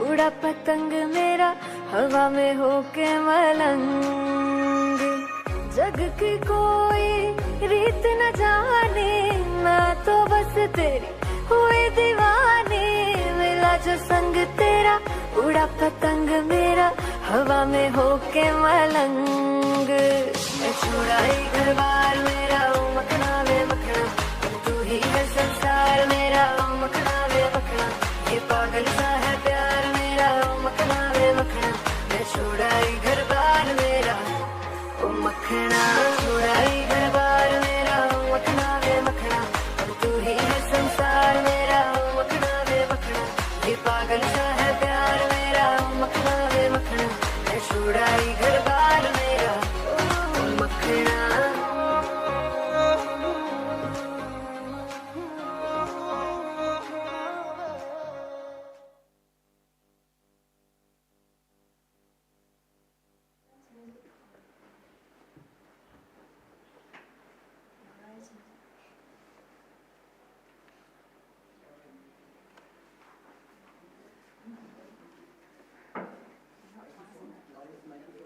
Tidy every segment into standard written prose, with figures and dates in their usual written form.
उड़ा पतंग मेरा हवा में होके मलंग, जग की कोई रीत न जाने, मैं तो बस तेरी हुई दीवानी। मिला जो संग तेरा उड़ा पतंग मेरा हवा में होके मलंग। छुड़ाई घर बार मेरा मखना वे मखना, तू ही है संसार मेरा मखना वे मखना। ये पागल सा है प्यार मेरा मखना वे मखना। मैं छुड़ाई घर बार मेरा ओ मखना, छुड़ाई घर बार मेरा मखना वे मखना। तू ही है संसार मेरा मखना वे मखना। ये पागल सा है प्यार मेरा मखना वे मखना। मैं छुड़ाई घर बार मेरा ओ मखना।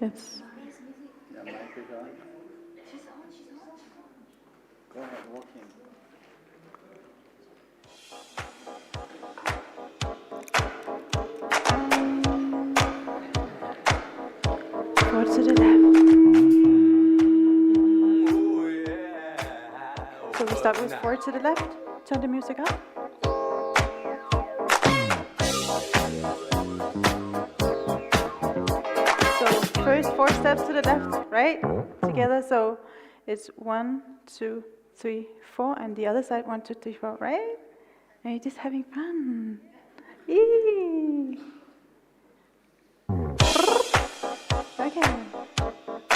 Yes. Yeah, mic is on. She's on. Go ahead, walk in. Four to the left. So we start with 4 to the left. Turn the music up. First 4 steps to the left, right? Together, so it's 1, 2, 3, 4, and the other side 1, 2, 3, 4, right? And you're just having fun. Eee. Okay.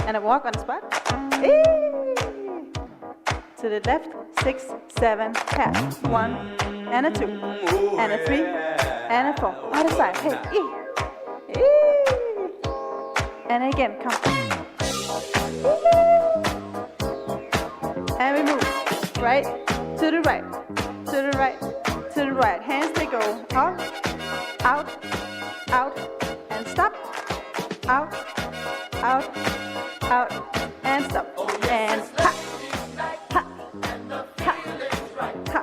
And a walk on the spot. Eee. To the left, 6, 7, pass. 1, and a 2, and a 3, and a 4. Other side, hey, ee. And again, come. And we move. Right, to the right, to the right, to the right. Hands, they go out, out, out, and stop. Out, out, out, and stop. And ha, ha, ha, ha.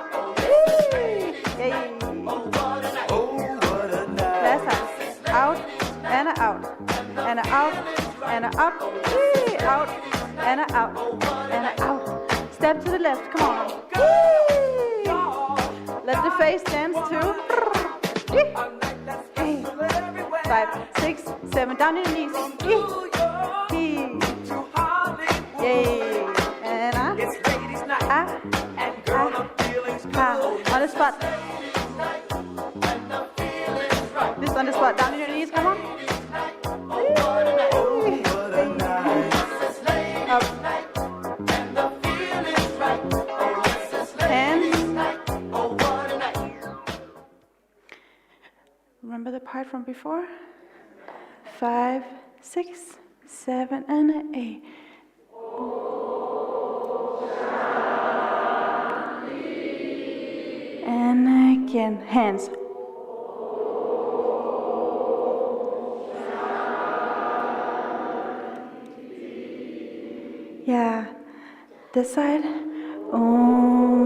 Yay. Last time. Out, and out. And out, and out, wee, out, and out, and out. Step to the left, come on. Wee. Let the face dance too. 5, 6, 7, down on your knees. Yay. And on the spot. This on the spot, down on your knees, come on. Up. Hands. Remember the part from before? 5, 6, 7, and 8. And again, hands. Yeah, this side. Om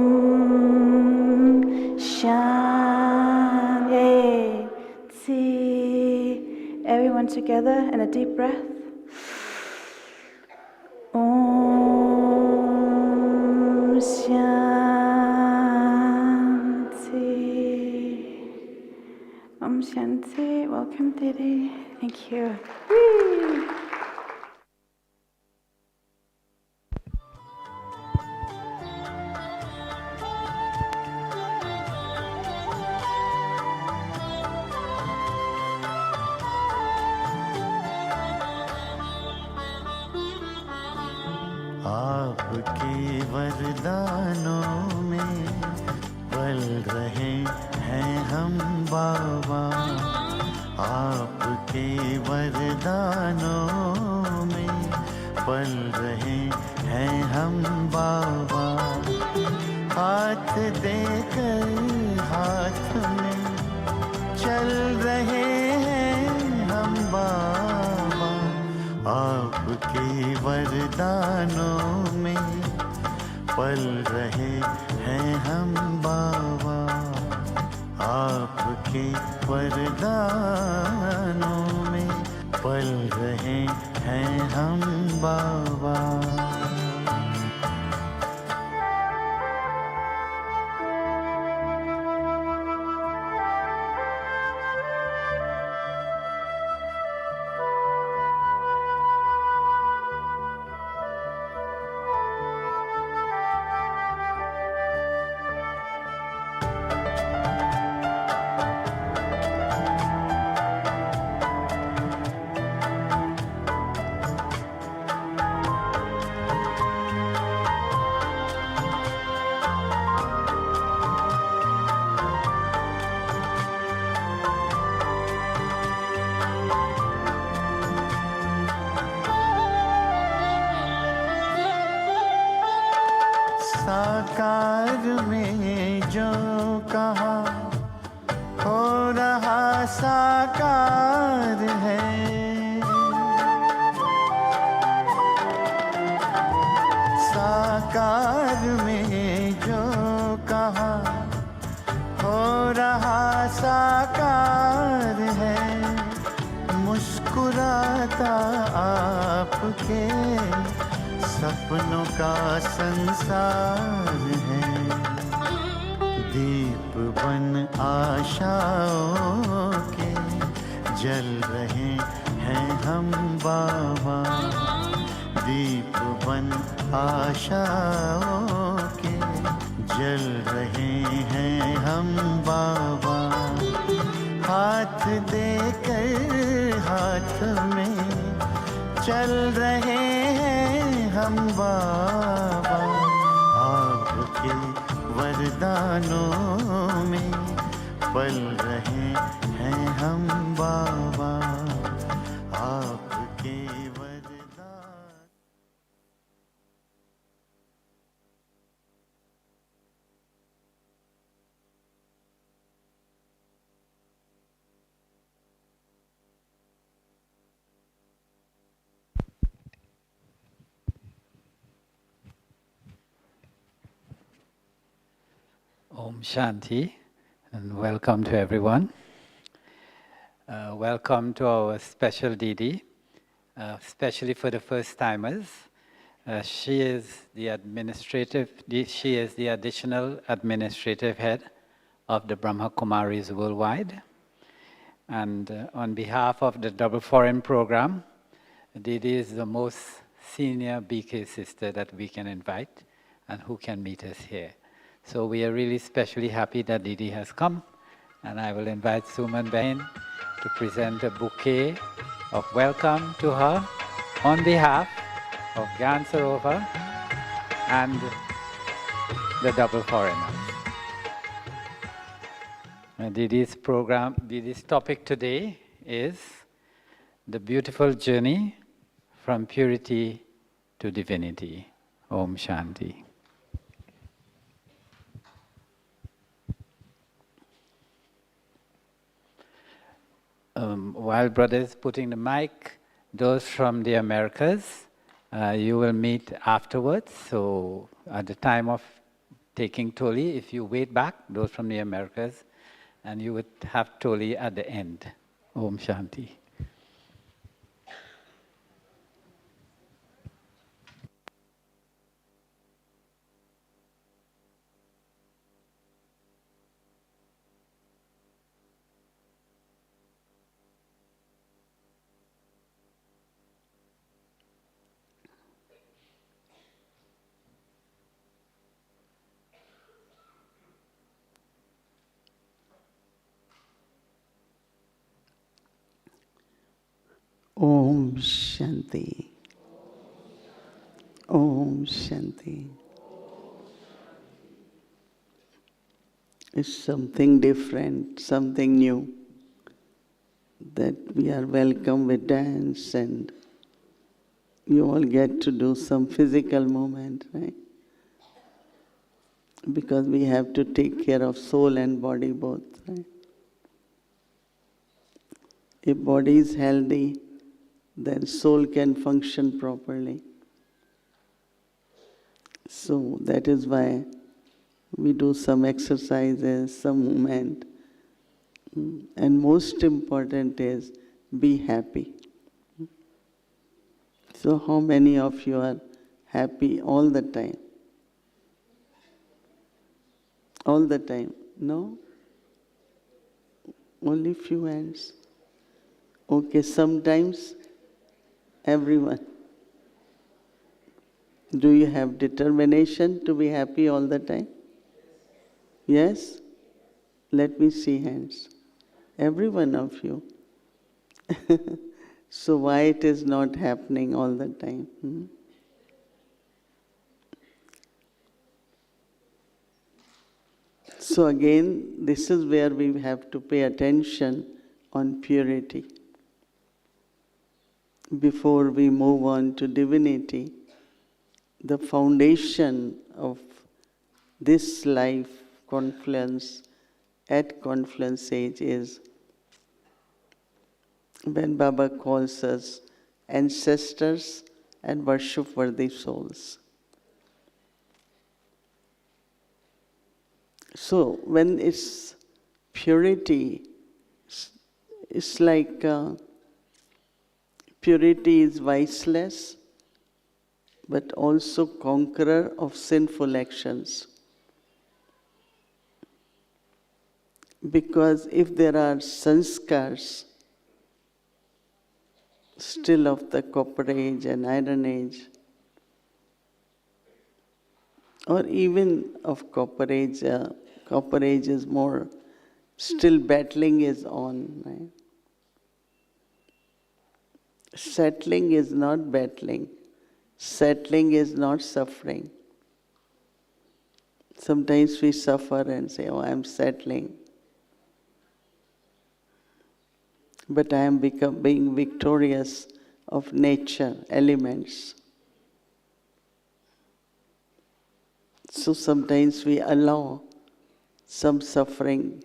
Shanti. Everyone together and a deep breath. Om Shanti. Om Shanti. Welcome, Didi. Thank you. Whee! आपके वरदानों में पल रहे हैं हम बाबा, आपके वरदानों में पल रहे हैं हम बाबा। हाथ देकर हाथ में चल रहे हैं हम बाबा, आपके वरदानों में पल रहे हैं हम बाबा, आपके वरदानों में पल रहे हैं हम बाबा। साकार में जो कहा हो रहा साकार है, साकार में जो कहा हो रहा साकार है। मुस्कुराता आपके सपनों का संसार है, दीप बन आशाओं के जल रहे हैं हम बाबा, दीप बन आशाओं के जल रहे हैं हम बाबा। हाथ देकर हाथ में चल रहे हैं हम बाबा, आपके वरदानों में पल रहे हैं हम बाबा, आपके वरदान। Om Shanti, and welcome to everyone. Welcome to our special Didi, especially for the first timers. She is the additional administrative head of the Brahma Kumaris worldwide. And on behalf of the Double Foreign program, Didi is the most senior BK sister that we can invite and who can meet us here. So we are really especially happy that Didi has come, and I will invite Suman Bain to present a bouquet of welcome to her on behalf of Gyan Sarovar and the Double Foreigners. Didi's topic today is the beautiful journey from purity to divinity. Om Shanti. While brother is putting the mic, those from the Americas, you will meet afterwards. So at the time of taking Toli, if you wait back, those from the Americas, and you would have Toli at the end. Om Shanti. Om Shanti. Om Shanti. It's something different, something new, that we are welcome with dance and you all get to do some physical movement, right? Because we have to take care of soul and body both, right? If body is healthy, then soul can function properly. So that is why we do some exercises, some movement. And most important is be happy. So how many of you are happy all the time? All the time? No? Only few hands. Okay, sometimes everyone. Do you have determination to be happy all the time? Yes? Let me see hands. Every one of you. So why it is not happening all the time? So again, this is where we have to pay attention on purity. Before we move on to divinity, the foundation of this life confluence at confluence age is when Baba calls us ancestors and worship-worthy souls. So when it's purity, it's like purity is viceless, but also conqueror of sinful actions. Because if there are sanskars still of the copper age and iron age, or even of copper age is more, still battling is on, right? Settling is not battling. Settling is not suffering. Sometimes we suffer and say, oh, I'm settling. But I am being victorious of nature, elements. So sometimes we allow some suffering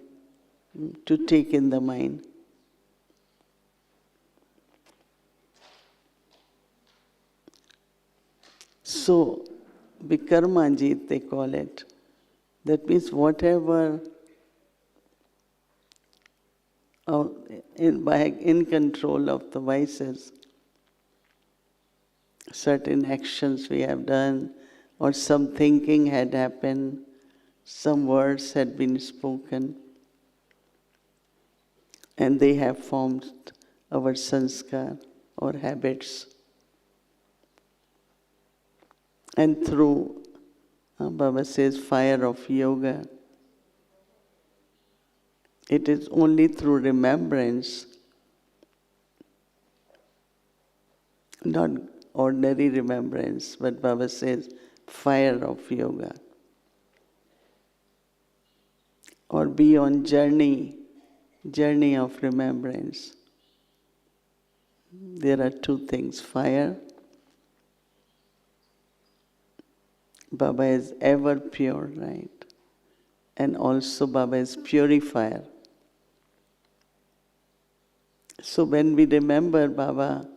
to take in the mind. So, Vikarmanjit they call it. That means whatever in control of the vices, certain actions we have done, or some thinking had happened, some words had been spoken, and they have formed our sanskar or habits. And through, Baba says, fire of yoga, it is only through remembrance, not ordinary remembrance, but Baba says, fire of yoga. Or be on journey of remembrance. There are two things, fire. Baba is ever pure, right? And also Baba is purifier. So when we remember Baba,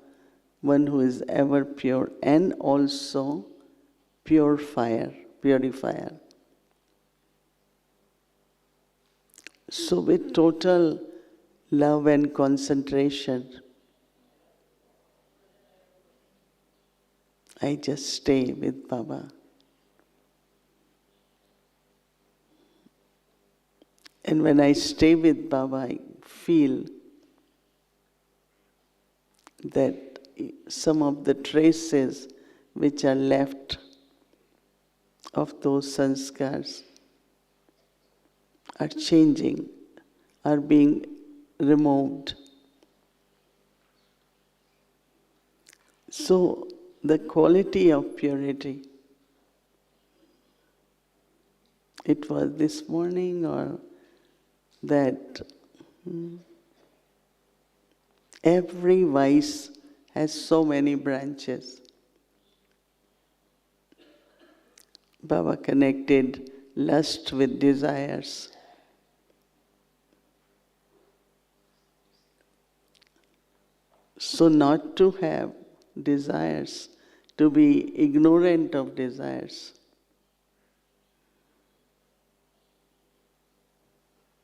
one who is ever pure and also purifier. So with total love and concentration, I just stay with Baba. And when I stay with Baba, I feel that some of the traces which are left of those sanskars are changing, are being removed. So the quality of purity, it was this morning or that every vice has so many branches. Baba connected lust with desires. So not to have desires, to be ignorant of desires.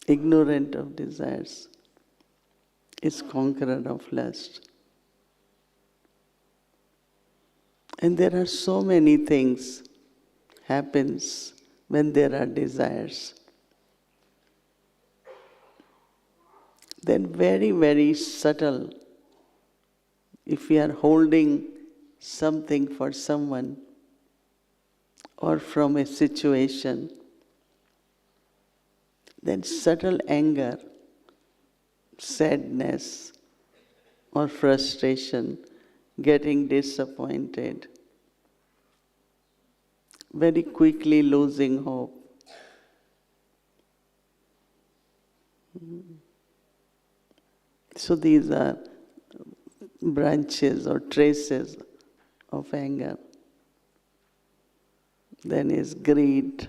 Ignorant of desires is conqueror of lust. And there are so many things happens when there are desires. Then very, very subtle, if we are holding something for someone or from a situation, then subtle anger, sadness, or frustration, getting disappointed, very quickly losing hope. So these are branches or traces of anger. Then is greed.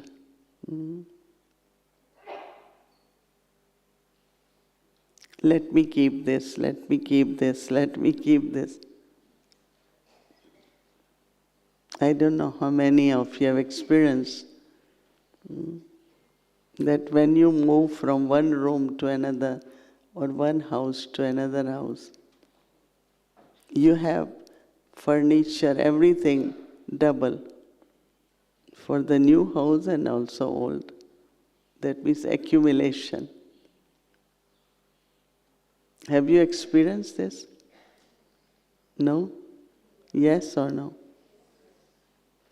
Let me keep this, let me keep this, let me keep this. I don't know how many of you have experienced that when you move from one room to another or one house to another house, you have furniture, everything double for the new house and also old. That means accumulation. Have you experienced this? No? Yes or no?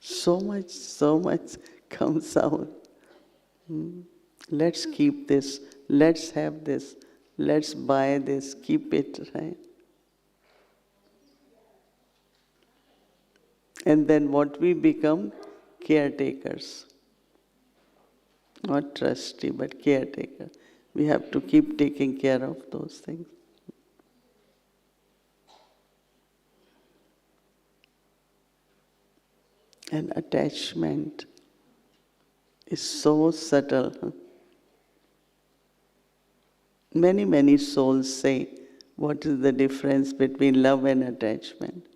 So much comes out. Let's keep this, let's have this, let's buy this, keep it, right? And then what we become? Caretakers. Not trustee, but caretaker. We have to keep taking care of those things. And attachment is so subtle. Many souls say, what is the difference between love and attachment?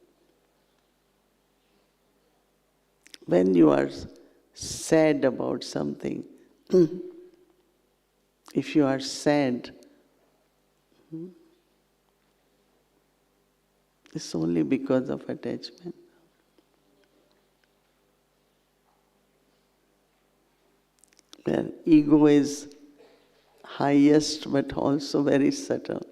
When you are sad about something, if you are sad, it's only because of attachment. Where ego is highest but also very subtle.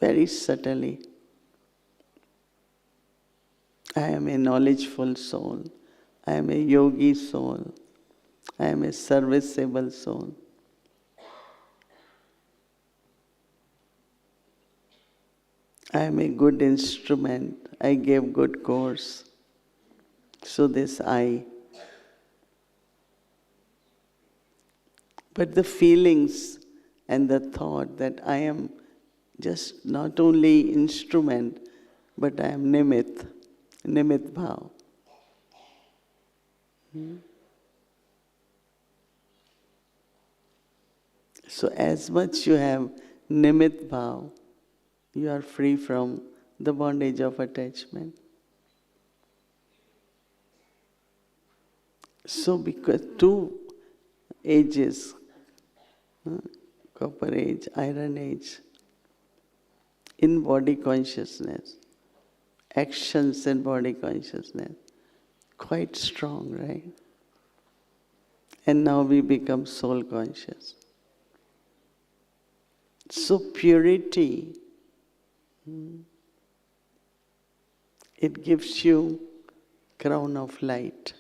Very subtly. I am a knowledgeful soul. I am a yogi soul. I am a serviceable soul. I am a good instrument. I gave good course. So this I. But the feelings and the thought that I am just not only instrument, but I am Nimit Bhav. So as much you have Nimit Bhav, you are free from the bondage of attachment. So because two ages, copper age, iron age, in body consciousness, actions in body consciousness, quite strong, right? And now we become soul conscious. So purity, it gives you crown of light.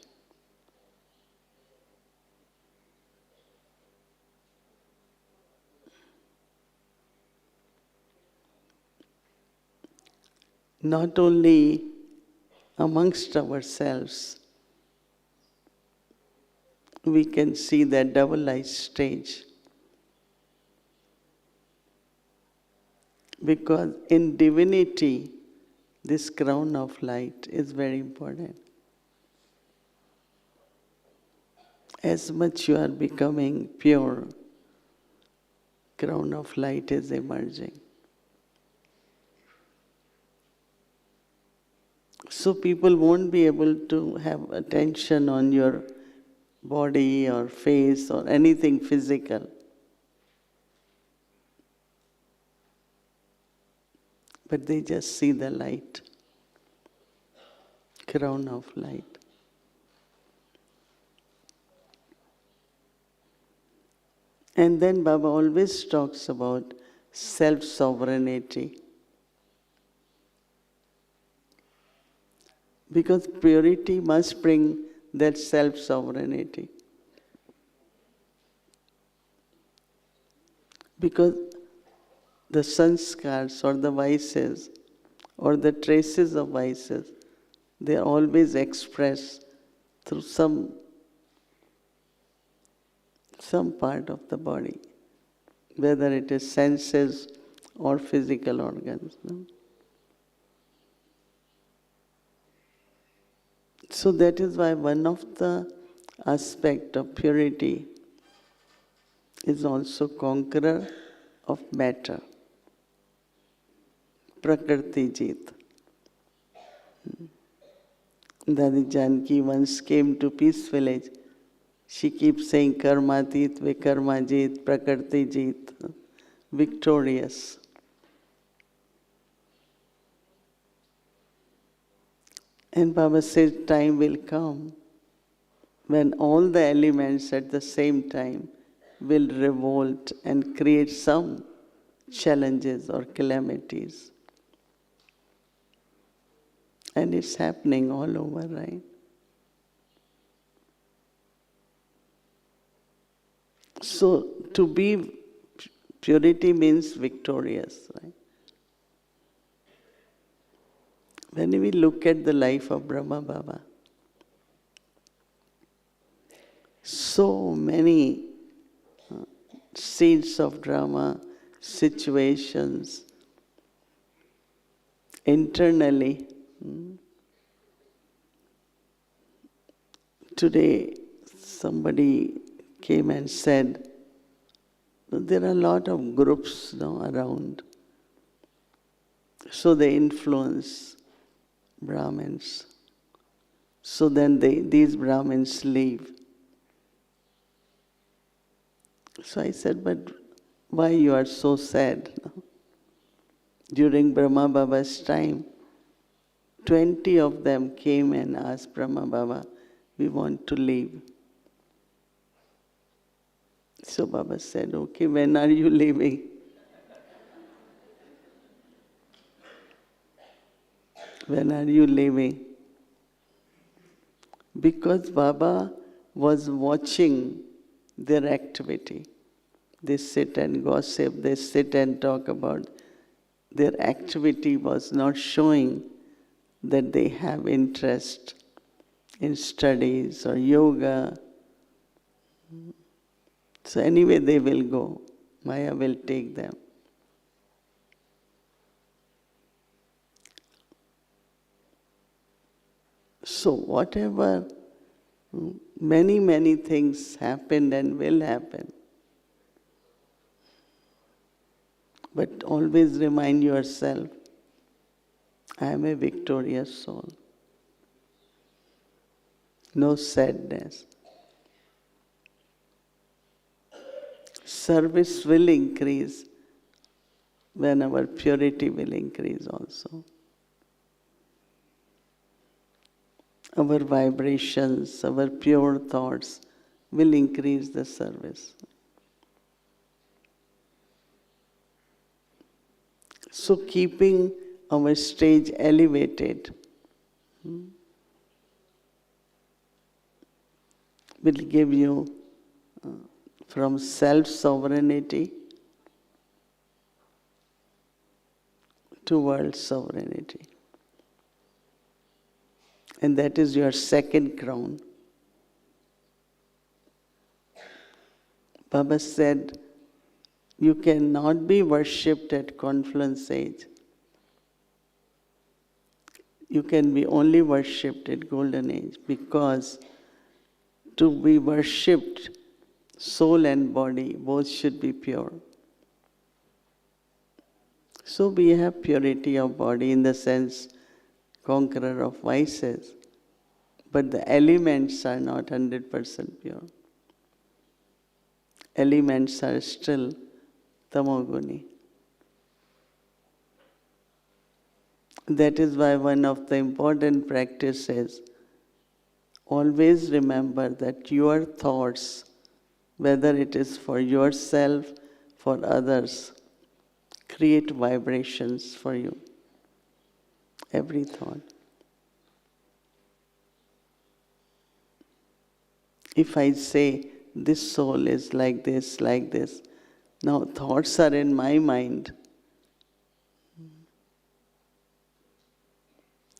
Not only amongst ourselves, we can see that double light stage. Because in divinity, this crown of light is very important. As much you are becoming pure, crown of light is emerging. So people won't be able to have attention on your body or face or anything physical. But they just see the light, crown of light. And then Baba always talks about self-sovereignty. Because purity must bring that self-sovereignty. Because the sanskars or the vices or the traces of vices, they are always expressed through some part of the body, whether it is senses or physical organs. No? So that is why one of the aspects of purity is also conqueror of matter. Prakriti Jit. Dadi Janki once came to Peace Village. She keeps saying Karmatit, Vikarma Jit, Prakriti Jit, victorious. And Baba says time will come when all the elements at the same time will revolt and create some challenges or calamities. And it's happening all over, right? So to be purity means victorious, right? When we look at the life of Brahma Baba, so many seeds of drama, situations, internally. Today, somebody came and said, there are a lot of groups now around, so they influence Brahmins. So then these Brahmins leave. So I said, but why you are so sad? No? During Brahma Baba's time, 20 of them came and asked Brahma Baba, we want to leave. So Baba said, okay, when are you leaving? When are you leaving? Because Baba was watching their activity. They sit and gossip, they sit and talk about. Their activity was not showing that they have interest in studies or yoga. So anyway, they will go. Maya will take them. So whatever, many things happened and will happen. But always remind yourself, I am a victorious soul. No sadness. Service will increase when our purity will increase also. Our vibrations, our pure thoughts will increase the service. So keeping our stage elevated will give you from self-sovereignty to world sovereignty. And that is your second crown. Baba said, you cannot be worshipped at confluence age. You can be only worshipped at golden age, because to be worshipped, soul and body both should be pure. So we have purity of body in the sense conqueror of vices, but the elements are not 100% pure. Elements are still tamoguni. That is why one of the important practices, always remember that your thoughts, whether it is for yourself, for others, create vibrations for you. Every thought. If I say, this soul is like this, now thoughts are in my mind.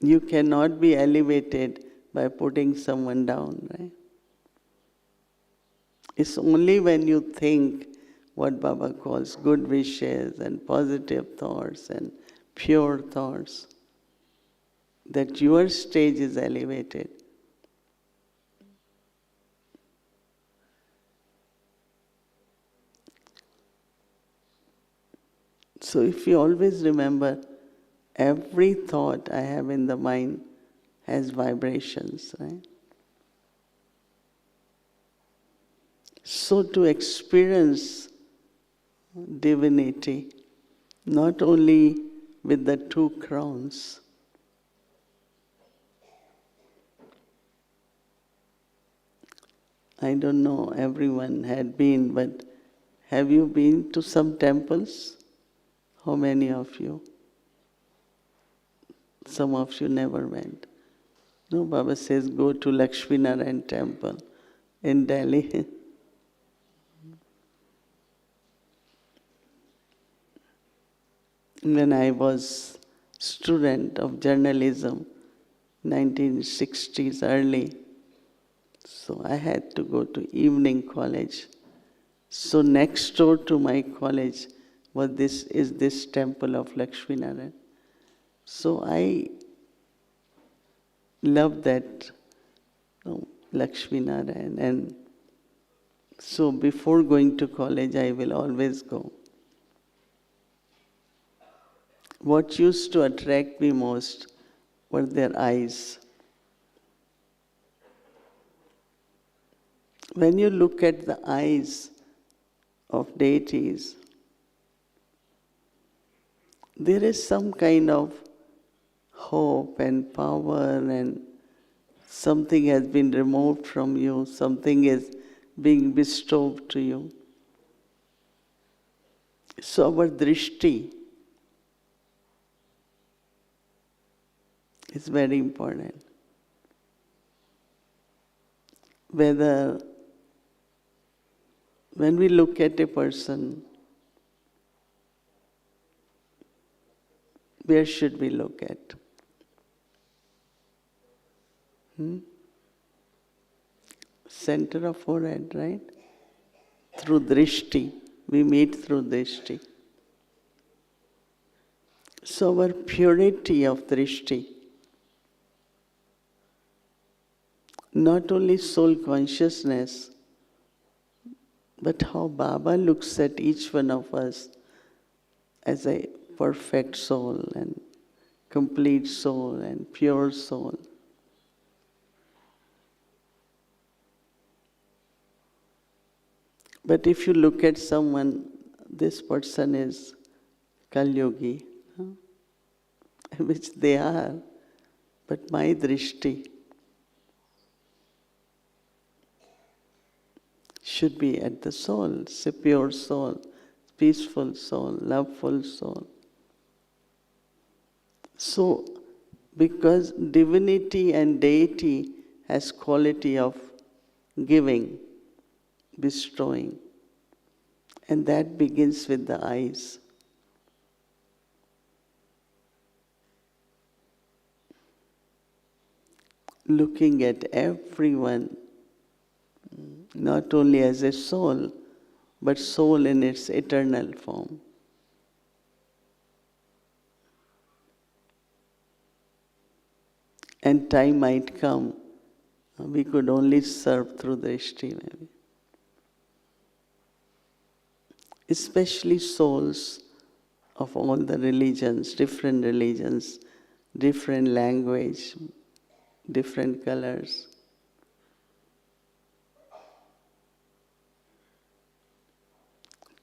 You cannot be elevated by putting someone down, right? It's only when you think what Baba calls good wishes and positive thoughts and pure thoughts that your stage is elevated. So if you always remember, every thought I have in the mind has vibrations, right? So to experience divinity, not only with the two crowns, I don't know, everyone had been, but have you been to some temples? How many of you? Some of you never went. No, Baba says go to Lakshmi Narayan temple in Delhi. When I was student of journalism, 1960s early, so I had to go to evening college. So next door to my college was this temple of Lakshmi Narayan. So I love that Lakshmi Narayan, and so before going to college I will always go. What used to attract me most were their eyes. When you look at the eyes of deities, there is some kind of hope and power, and something has been removed from you, something is being bestowed to you. So our drishti is very important. Whether when we look at a person, where should we look at? Center of forehead, right? Through drishti. We meet through drishti. So our purity of drishti not only soul consciousness, but how Baba looks at each one of us as a perfect soul and complete soul and pure soul. But if you look at someone, this person is Kal-yogi, which they are, but my drishti should be at the soul, it's a pure soul, peaceful soul, loveful soul. So, because divinity and deity has quality of giving, bestowing, and that begins with the eyes. Looking at everyone, not only as a soul, but soul in its eternal form. And time might come, we could only serve through drishti maybe. Especially souls of all the religions, different language, different colors.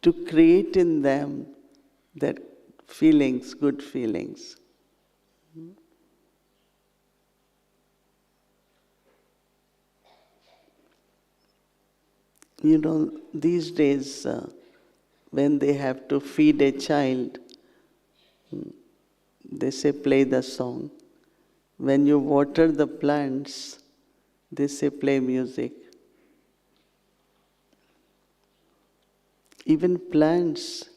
To create in them that feelings, good feelings. You know, these days, when they have to feed a child, they say, play the song. When you water the plants, they say, play music. Even plants,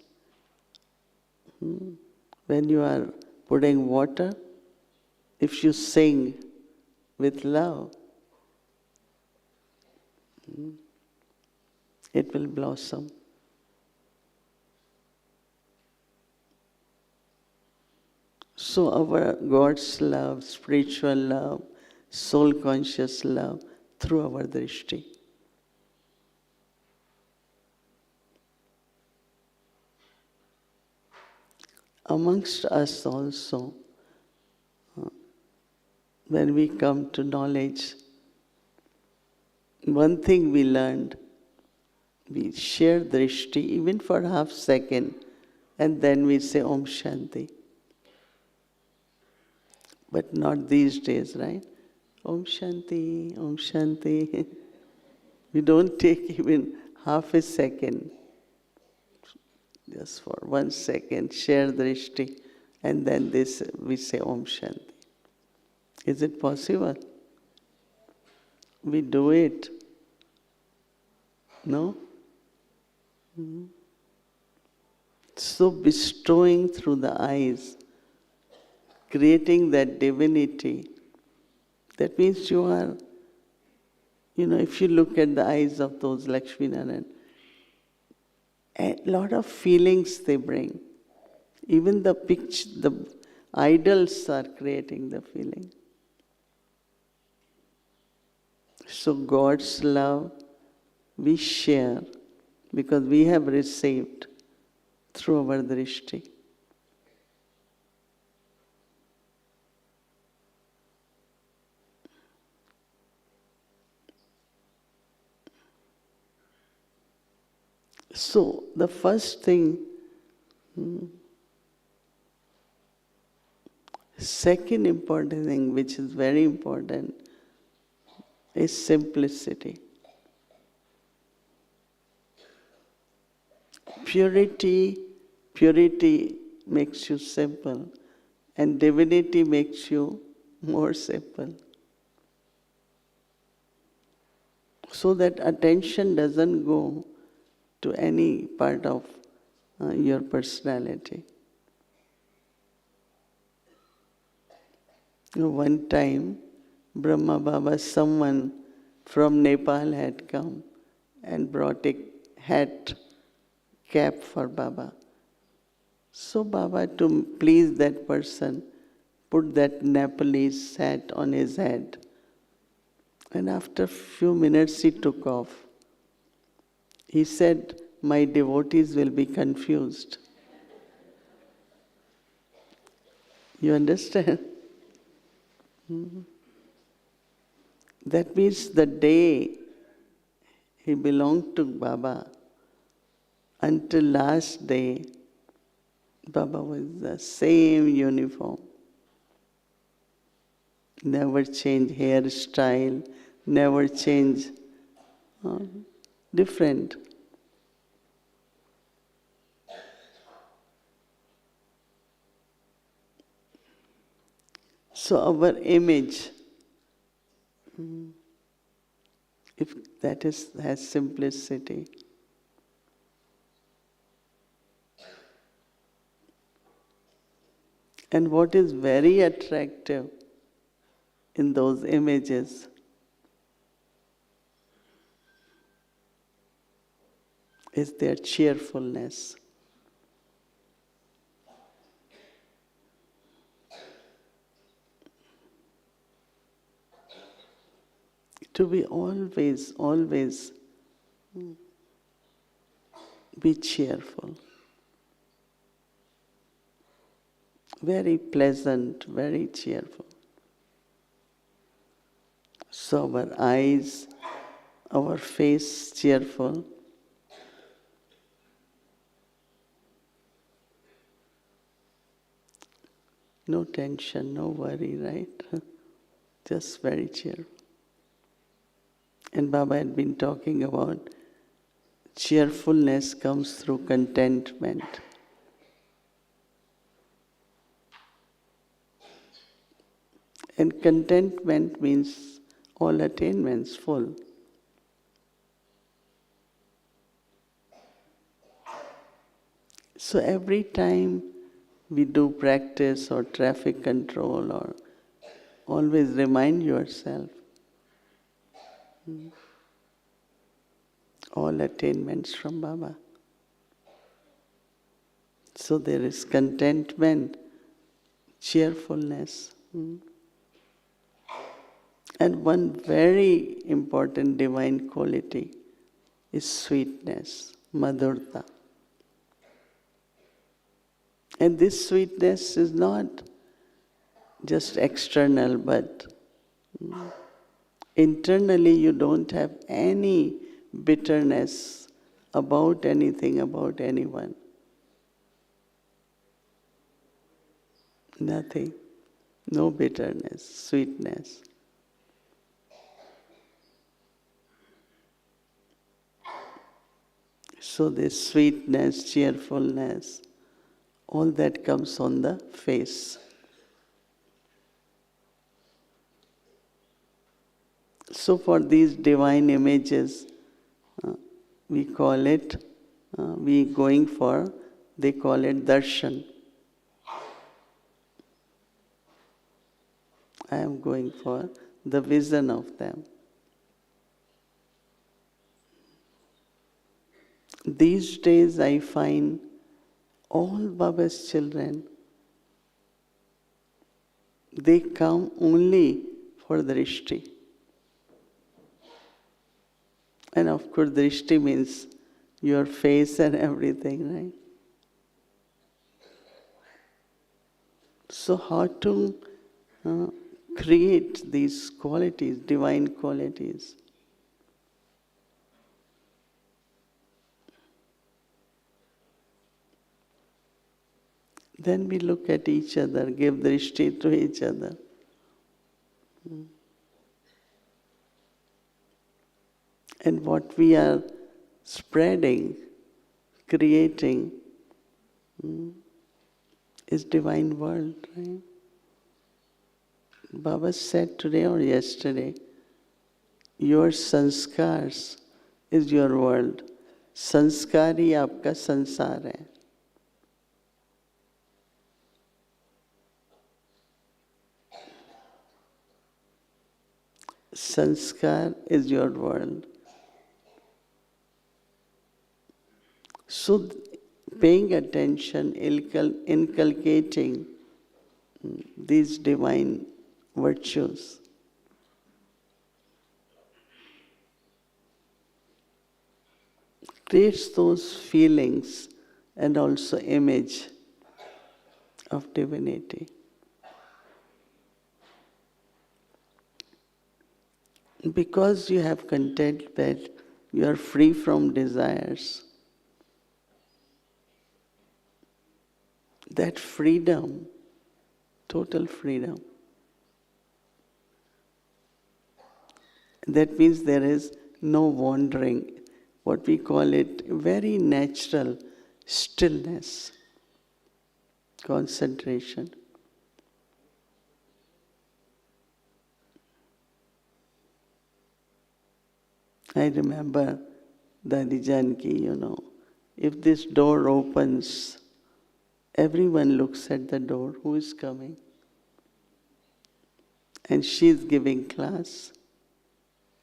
when you are putting water, if you sing with love, it will blossom. So our God's love, spiritual love, soul conscious love, through our drishti. Amongst us also, when we come to knowledge, one thing we learned, we share drishti even for half second, and then we say Om Shanti. But not these days, right? Om Shanti, Om Shanti. We don't take even half a second. Just for 1 second, share drishti, and then we say Om Shanti. Is it possible? We do it. No? So bestowing through the eyes, creating that divinity, that means you are, if you look at the eyes of those Lakshmi Narayan, a lot of feelings they bring. Even the idols are creating the feeling. So God's love we share because we have received through our drishti. So the first thing, second important thing, which is very important, is simplicity. Purity makes you simple, and divinity makes you more simple. So that attention doesn't go to any part of your personality. One time, Brahma Baba, someone from Nepal had come and brought a cap for Baba. So Baba, to please that person, put that Nepalese hat on his head. And after few minutes he took off. He said, my devotees will be confused. You understand? That means the day he belonged to Baba, until last day, Baba was the same uniform. Never change hairstyle, never change, different. So our image, if that has simplicity, and what is very attractive in those images is their cheerfulness. To be always be cheerful. Very pleasant, very cheerful. So our eyes, our face cheerful. No tension, no worry, right? Just very cheerful. And Baba had been talking about cheerfulness comes through contentment. And contentment means all attainments full. So every time we do practice or traffic control, or always remind yourself, all attainments from Baba. So there is contentment, cheerfulness. And one very important divine quality is sweetness, madhurta. And this sweetness is not just external, but internally you don't have any bitterness about anything, about anyone. Nothing. No bitterness, sweetness. So this sweetness, cheerfulness, all that comes on the face. So for these divine images, we call it, they call it darshan. I am going for the vision of them. These days I find all Baba's children, they come only for drishti. And of course, drishti means your face and everything, right? So how to create these qualities, divine qualities? Then we look at each other, give drishti to each other. And what we are spreading, creating, is divine world, right? Baba said today or yesterday, your sanskars is your world. Sanskar hi aapka sansar hai. Sanskar is your world. So paying attention, inculcating these divine virtues creates those feelings and also image of divinity. Because you have contentment, you are free from desires. That freedom, total freedom, that means there is no wandering. What we call it very natural stillness, concentration. I remember Dadi Janki, if this door opens, everyone looks at the door, who is coming? And she is giving class,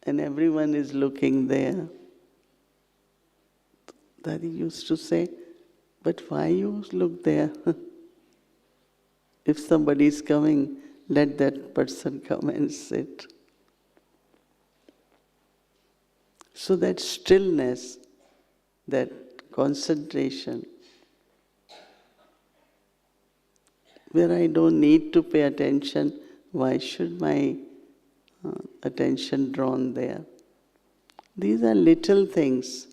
and everyone is looking there. Dadi used to say, but why you look there? If somebody is coming, let that person come and sit. So that stillness, that concentration, where I don't need to pay attention, why should my attention drawn there? These are little things,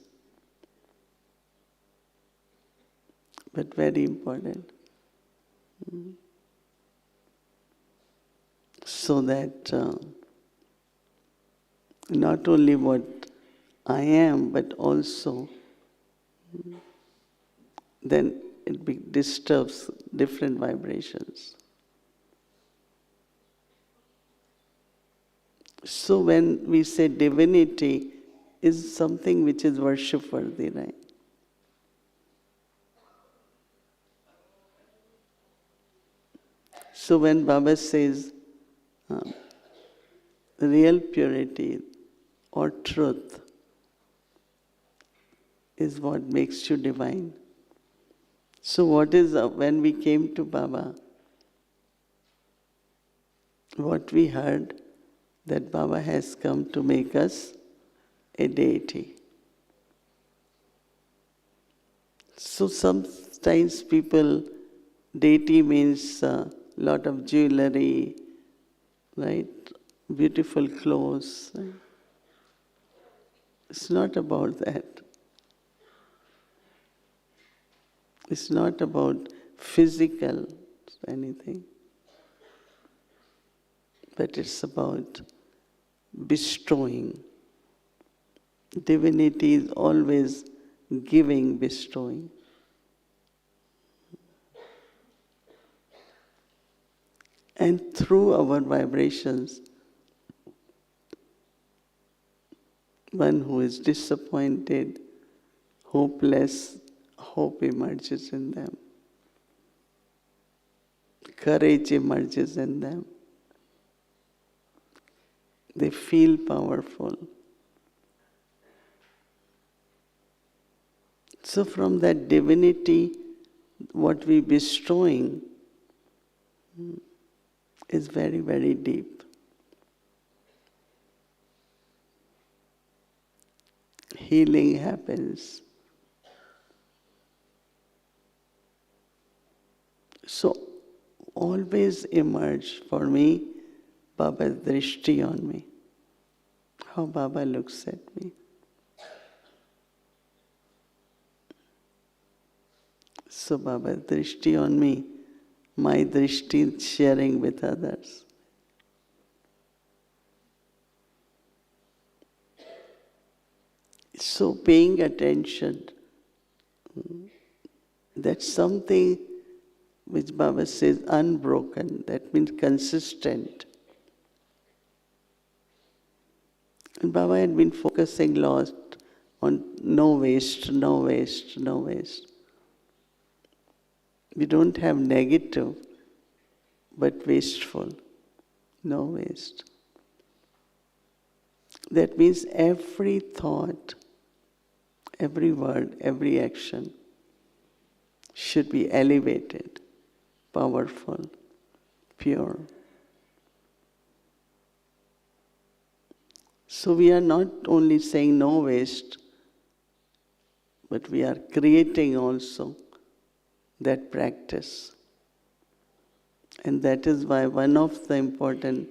but very important. So that not only what I am, but also then it disturbs different vibrations. So when we say divinity is something which is worship-worthy, right? So when Baba says real purity or truth is what makes you divine. So what is, when we came to Baba, what we heard, that Baba has come to make us a deity. So sometimes people, deity means a lot of jewelry, right? Beautiful clothes. Right? It's not about that. It's not about physical anything, but it's about bestowing. Divinity is always giving, bestowing. And through our vibrations, one who is disappointed, hopeless, hope emerges in them. Courage emerges in them. They feel powerful. So from that divinity, what we bestowing is very, very deep. Healing happens. So always emerge for me Baba's drishti on me. How Baba looks at me. So Baba's drishti on me, my drishti sharing with others. So paying attention, that's something which Baba says unbroken, that means consistent. And Baba had been focusing a lot on no waste, no waste, no waste. We don't have negative, but wasteful. No waste. That means every thought, every word, every action should be elevated, powerful, pure. So we are not only saying no waste, but we are creating also that practice. And that is why one of the important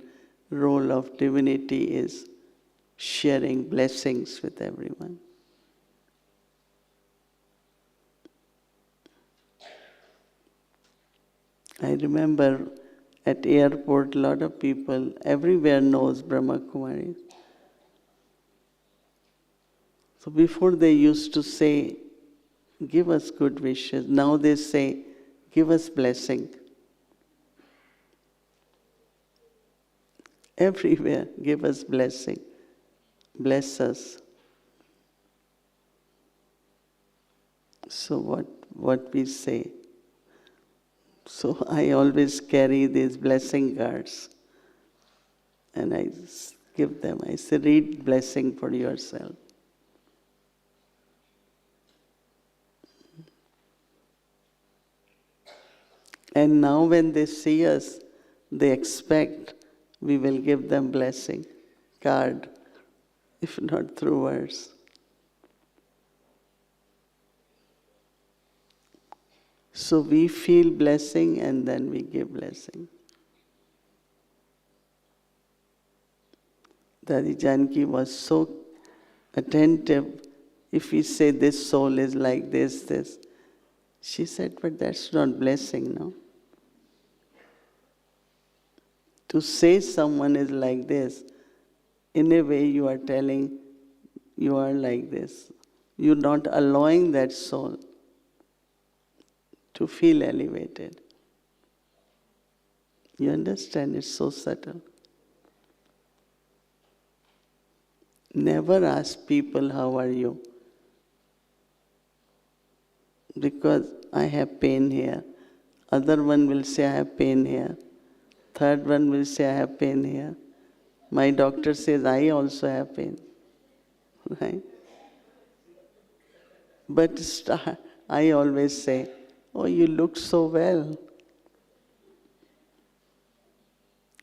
role of divinity is sharing blessings with everyone. I remember at airport, a lot of people everywhere knows Brahma Kumaris. So before they used to say, give us good wishes. Now they say, give us blessing. Everywhere, give us blessing. Bless us. So what we say. So I always carry these blessing cards. And I give them. I say, read blessing for yourself. And now when they see us, they expect we will give them blessing card, if not through words. So we feel blessing and then we give blessing. Dadi Janki was so attentive. If we say this soul is like this, she said, but that's not blessing, no? To say someone is like this, in a way you are telling you are like this. You're not allowing that soul to feel elevated. You understand? It's so subtle. Never ask people, how are you? Because I have pain here. Other one will say, I have pain here. Third one will say, I have pain here. My doctor says, I also have pain. Right? But I always say, oh, you look so well.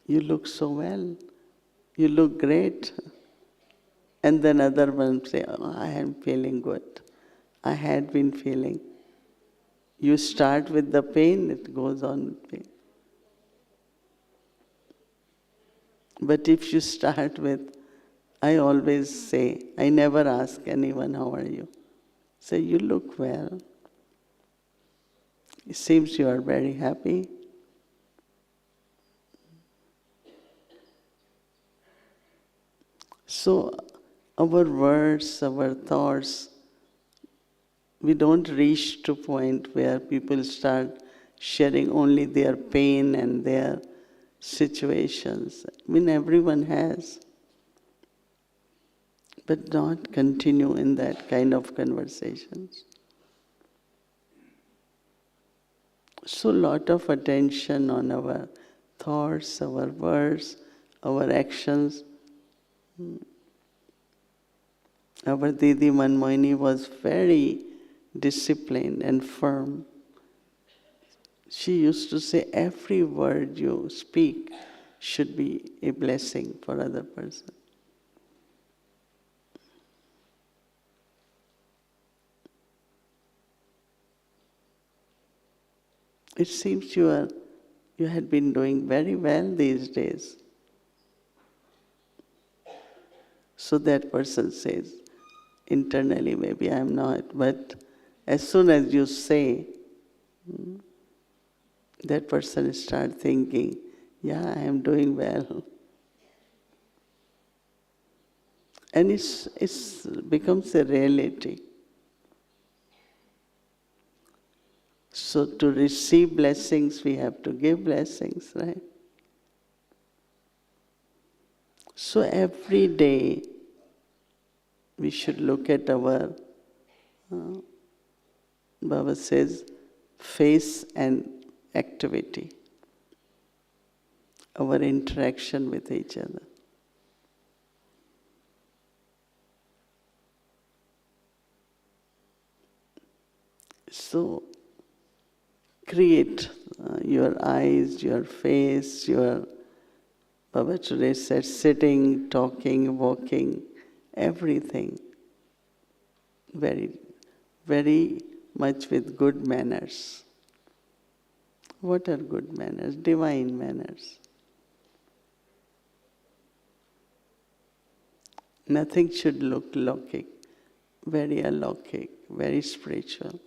You look so well. You look great. And then other one say, oh, I am feeling good. I had been feeling. You start with the pain, it goes on with pain. But if you start with, I always say, I never ask anyone, how are you? Say, you look well. It seems you are very happy. So our words, our thoughts, we don't reach to a point where people start sharing only their pain and their situations. I mean, everyone has. But not continue in that kind of conversations. So lot of attention on our thoughts, our words, our actions. Our Didi Mohini was very disciplined and firm. She used to say, every word you speak should be a blessing for other person. It seems you had been doing very well these days. So that person says, internally maybe I'm not, but as soon as you say, that person starts thinking, yeah, I am doing well. And it becomes a reality. So to receive blessings, we have to give blessings, right? So every day, we should look at our, Baba says, face and activity, our interaction with each other. So, create your eyes, your face, your, Baba today said, sitting, talking, walking, everything very, very much with good manners. What are good manners? Divine manners. Nothing should look lockic, very alokkic, very spiritual.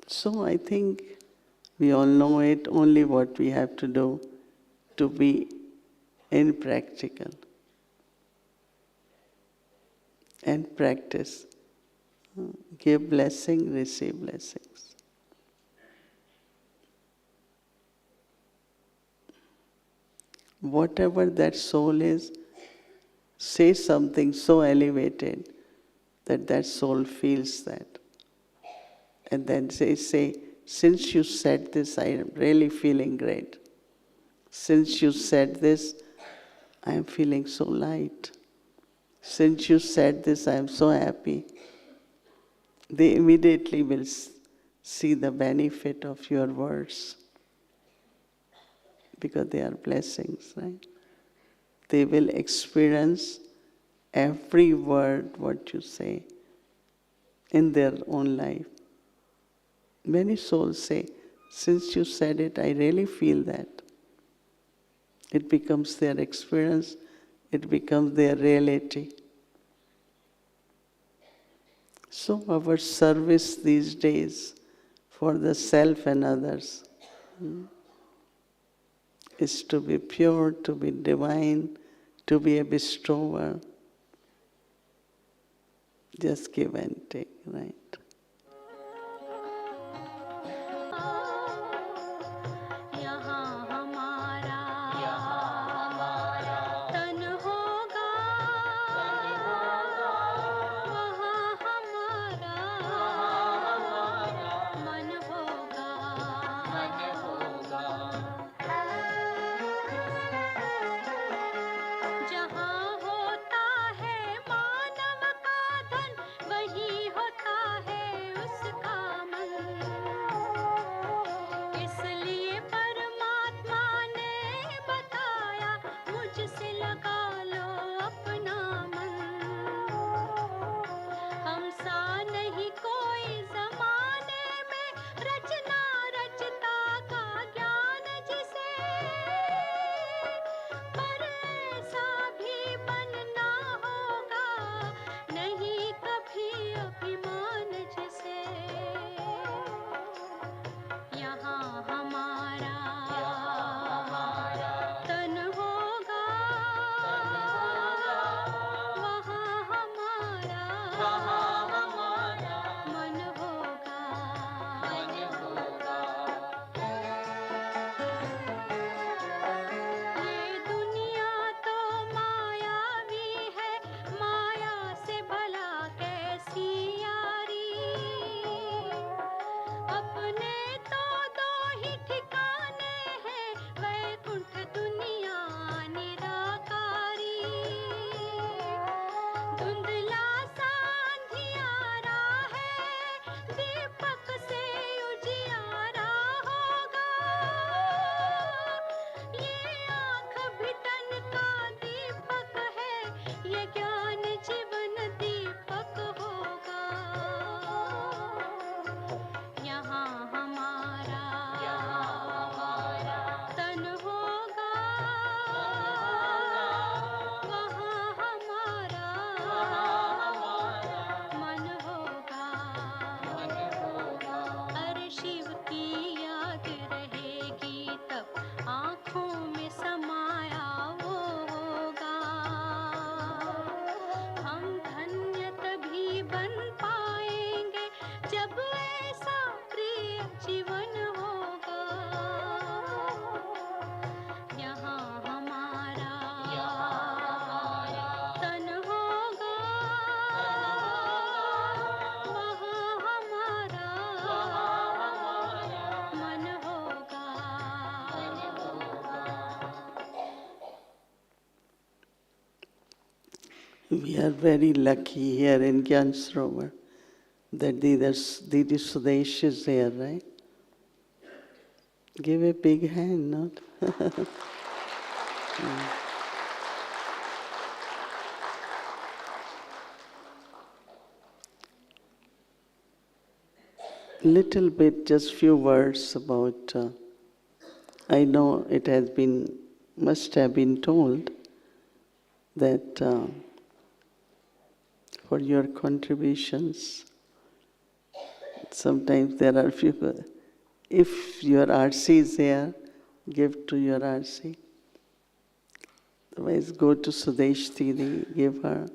So I think we all know it, only what we have to do to be impractical and practice. Give blessing, receive blessings. Whatever that soul is, say something so elevated that that soul feels that. And then say, since you said this, I am really feeling great. Since you said this, I am feeling so light. Since you said this, I am so happy. They immediately will see the benefit of your words. Because they are blessings, right? They will experience every word what you say in their own life. Many souls say, since you said it, I really feel that. It becomes their experience, it becomes their reality. So our service these days for the self and others is to be pure, to be divine, to be a bestower. Just give and take, right? We are very lucky here in Gyan Sarovar that Didi Sudesh is here, right? Give a big hand, not? Little bit, just few words about, I know it has been, must have been told that for your contributions, sometimes there are few, if your RC is there, give to your RC. Otherwise, go to Sudesh Didi, give her.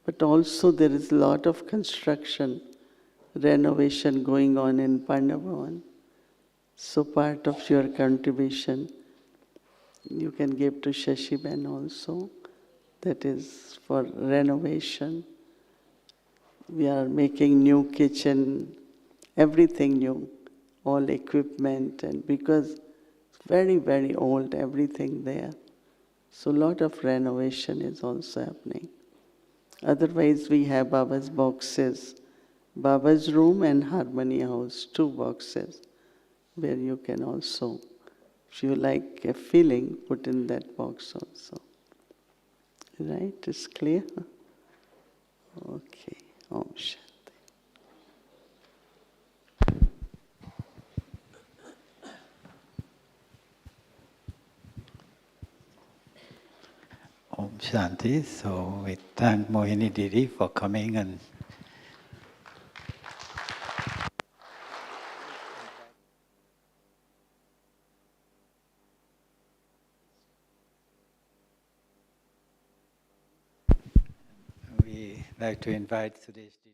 But also there is a lot of construction, renovation going on in Pandavavan. So part of your contribution, you can give to Shashiben also. That is for renovation. We are making new kitchen, everything new, all equipment, and because it's very, very old, everything there. So a lot of renovation is also happening. Otherwise, we have Baba's boxes, Baba's room and Harmony house, 2 boxes, where you can also, if you like a feeling, put in that box also. Right? It's clear? Okay. Om Shanti. Om Shanti. So we thank Mohini Didi for coming and we like to invite Sudesh Ji.